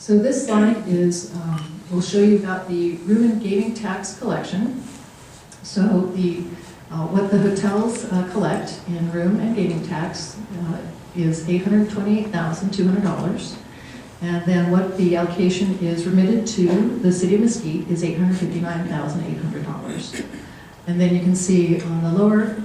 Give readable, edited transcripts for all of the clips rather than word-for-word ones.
So this slide is, will show you about the room and gaming tax collection. So what the hotels collect in room and gaming tax is $828,200. And then what the allocation is remitted to the City of Mesquite is $859,800. And then you can see on the lower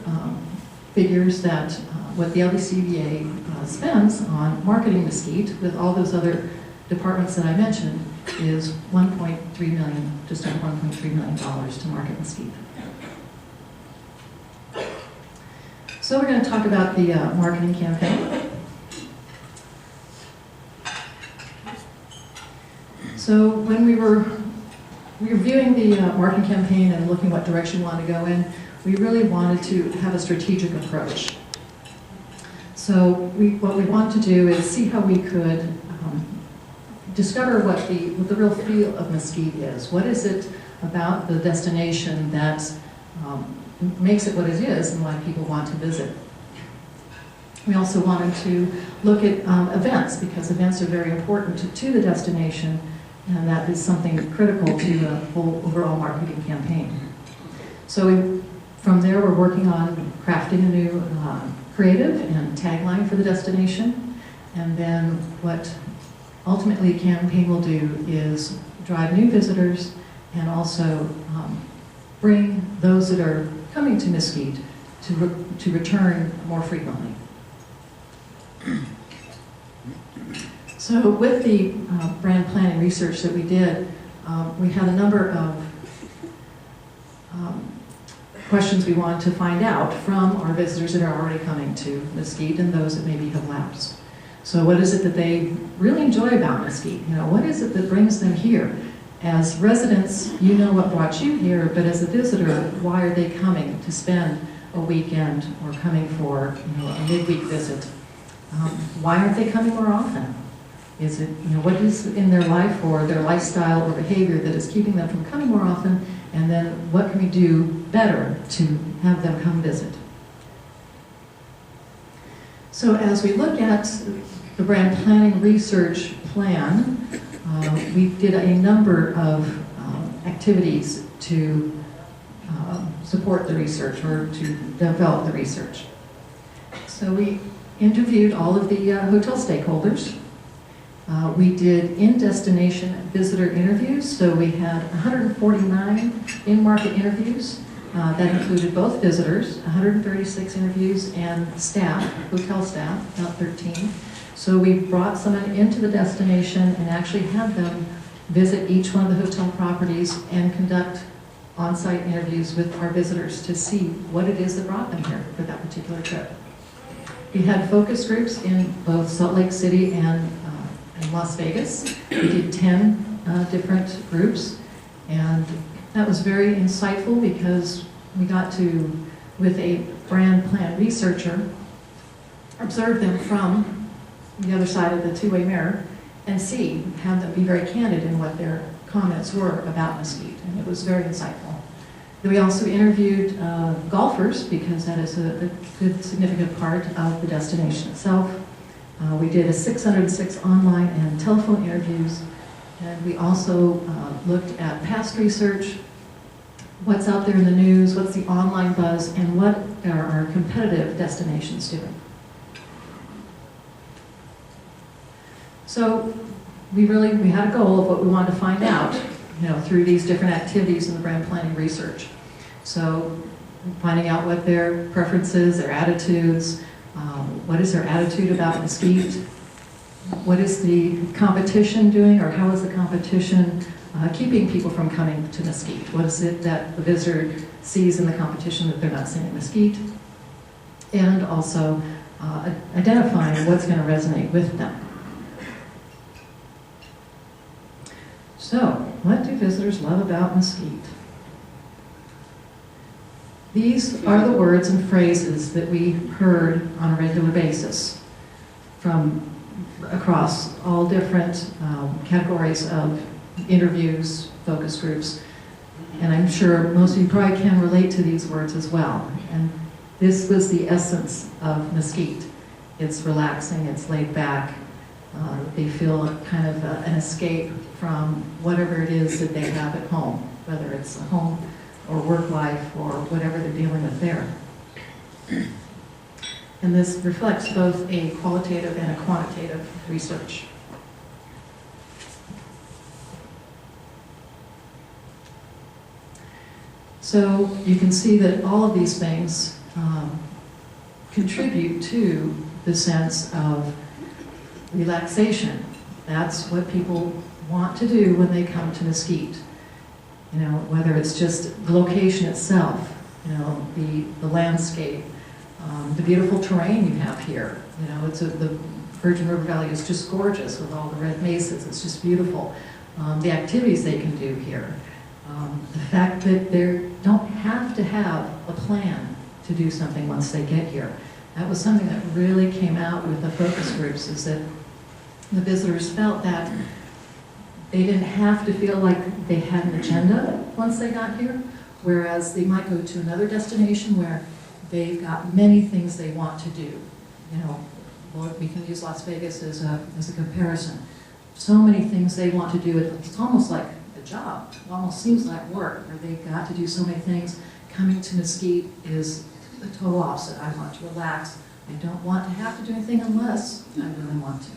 figures that what the LVCVA spends on marketing Mesquite with all those other departments that I mentioned is $1.3 million, just under $1.3 million to market Mesquite. So we're going to talk about the marketing campaign. So when we were reviewing the marketing campaign and looking what direction we wanted to go in, we really wanted to have a strategic approach. So what we wanted to do is see how we could discover what the real feel of Mesquite is. What is it about the destination that makes it what it is and why people want to visit? We also wanted to look at events, because events are very important to the destination, and that is something critical to the whole overall marketing campaign. So from there, we're working on crafting a new creative and tagline for the destination. And then what ultimately a campaign will do is drive new visitors and also bring those that are coming to Mesquite to return more frequently. So with the brand planning research that we did, we had a number of questions we wanted to find out from our visitors that are already coming to Mesquite and those that maybe have lapsed. So what is it that they really enjoy about Mesquite? You know, what is it that brings them here? As residents, you know what brought you here, but as a visitor, why are they coming to spend a weekend or coming for a midweek visit? Why aren't they coming more often? Is it, what is in their life or their lifestyle or behavior that is keeping them from coming more often? And then what can we do better to have them come visit? So as we look at the brand planning research plan, we did a number of activities to support the research or to develop the research. So we interviewed all of the hotel stakeholders. We did in-destination visitor interviews, so we had 149 in-market interviews. That included both visitors, 136 interviews, and staff, hotel staff, about 13. So we brought someone into the destination and actually had them visit each one of the hotel properties and conduct on-site interviews with our visitors to see what it is that brought them here for that particular trip. We had focus groups in both Salt Lake City and in Las Vegas. We did 10 different groups, and that was very insightful because we got to, with a brand plan researcher, observe them from the other side of the two-way mirror and have them be very candid in what their comments were about Mesquite, and it was very insightful. Then we also interviewed golfers, because that is a good significant part of the destination itself. We did 606 online and telephone interviews, and we also looked at past research, what's out there in the news, what's the online buzz, and what are our competitive destinations doing. So we had a goal of what we wanted to find out, through these different activities in the brand planning research. So finding out what their preferences, their attitudes, what is their attitude about Mesquite, what is the competition doing, or how is the competition keeping people from coming to Mesquite? What is it that the visitor sees in the competition that they're not seeing in Mesquite? And also identifying what's going to resonate with them. So, what do visitors love about Mesquite? These are the words and phrases that we heard on a regular basis from across all different categories of interviews, focus groups, and I'm sure most of you probably can relate to these words as well. And this was the essence of Mesquite. It's relaxing, it's laid back, They feel kind of an escape from whatever it is that they have at home, whether it's a home or work life or whatever they're dealing with there. And this reflects both a qualitative and a quantitative research. So you can see that all of these things contribute to the sense of relaxation. That's what people want to do when they come to Mesquite. You know, whether it's just the location itself, you know, the landscape, the beautiful terrain you have here. You know, the Virgin River Valley is just gorgeous with all the red mesas. It's just beautiful. The activities they can do here. The fact that they don't have to have a plan to do something once they get here. That was something that really came out with the focus groups, is that the visitors felt that they didn't have to feel like they had an agenda once they got here, whereas they might go to another destination where they've got many things they want to do. You know, we can use Las Vegas as a comparison. So many things they want to do. It's almost like a job. It almost seems like work, where they've got to do so many things. Coming to Mesquite is the total opposite. I want to relax. I don't want to have to do anything unless I really want to.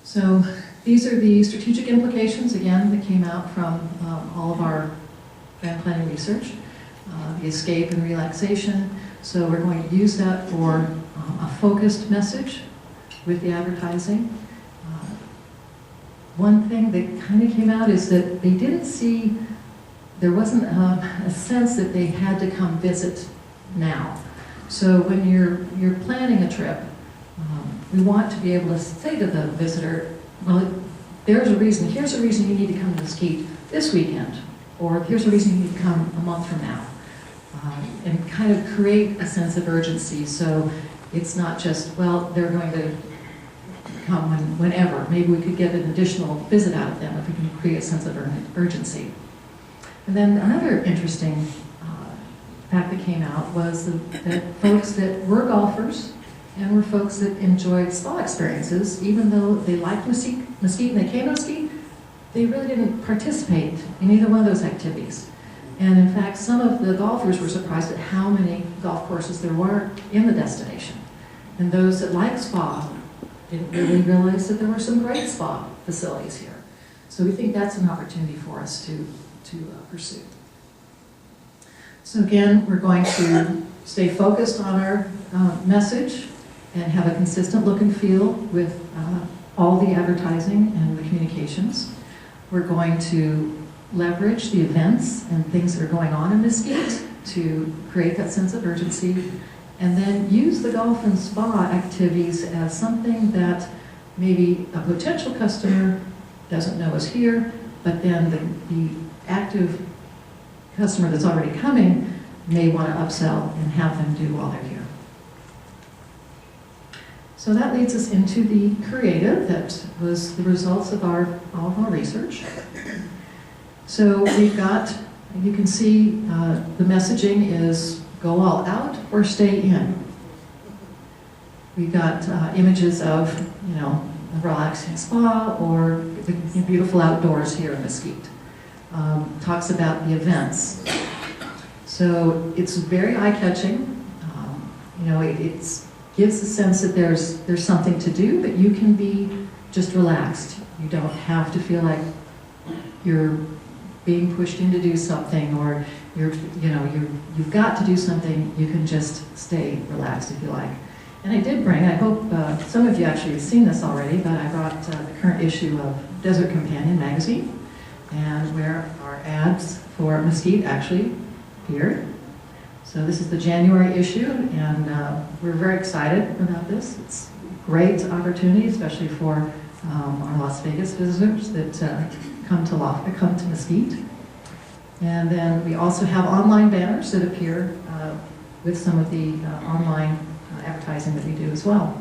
So these are the strategic implications, again, that came out from all of our grand planning research. The escape and relaxation. So we're going to use that for a focused message with the advertising. One thing that kind of came out is that they didn't see, there wasn't a sense that they had to come visit now. So when you're planning a trip, we want to be able to say to the visitor, well, here's a reason you need to come to Mesquite this weekend, or here's a reason you need to come a month from now. And kind of create a sense of urgency, so it's not just, well, they're going to come whenever. Maybe we could get an additional visit out of them if we can create a sense of urgency. And then another interesting fact that came out was that folks that were golfers and were folks that enjoyed spa experiences, even though they liked Mesquite and they came to Mesquite, they really didn't participate in either one of those activities. And in fact, some of the golfers were surprised at how many golf courses there were in the destination. And those that liked spa didn't really realize that there were some great spa facilities here. So we think that's an opportunity for us to pursue. So again, we're going to stay focused on our message and have a consistent look and feel with all the advertising and the communications. We're going to leverage the events and things that are going on in Mesquite to create that sense of urgency, and then use the golf and spa activities as something that maybe a potential customer doesn't know is here, but then the active customer that's already coming may want to upsell and have them do while they're here. So that leads us into the creative that was the results of all of our research. So we've got, you can see the messaging is go all out or stay in. We've got images of, you know, a relaxing spa or the beautiful outdoors here in Mesquite. Talks about the events. So it's very eye-catching. You know, it gives a sense that there's something to do, but you can be just relaxed. You don't have to feel like you're being pushed in to do something, or you've got to do something. You can just stay relaxed if you like. And I did bring, I hope some of you actually have seen this already, but I brought the current issue of Desert Companion magazine, and where our ads for Mesquite actually appeared. So this is the January issue, and we're very excited about this. It's a great opportunity, especially for our Las Vegas visitors that come to Mesquite. And then we also have online banners that appear with some of the online advertising that we do as well.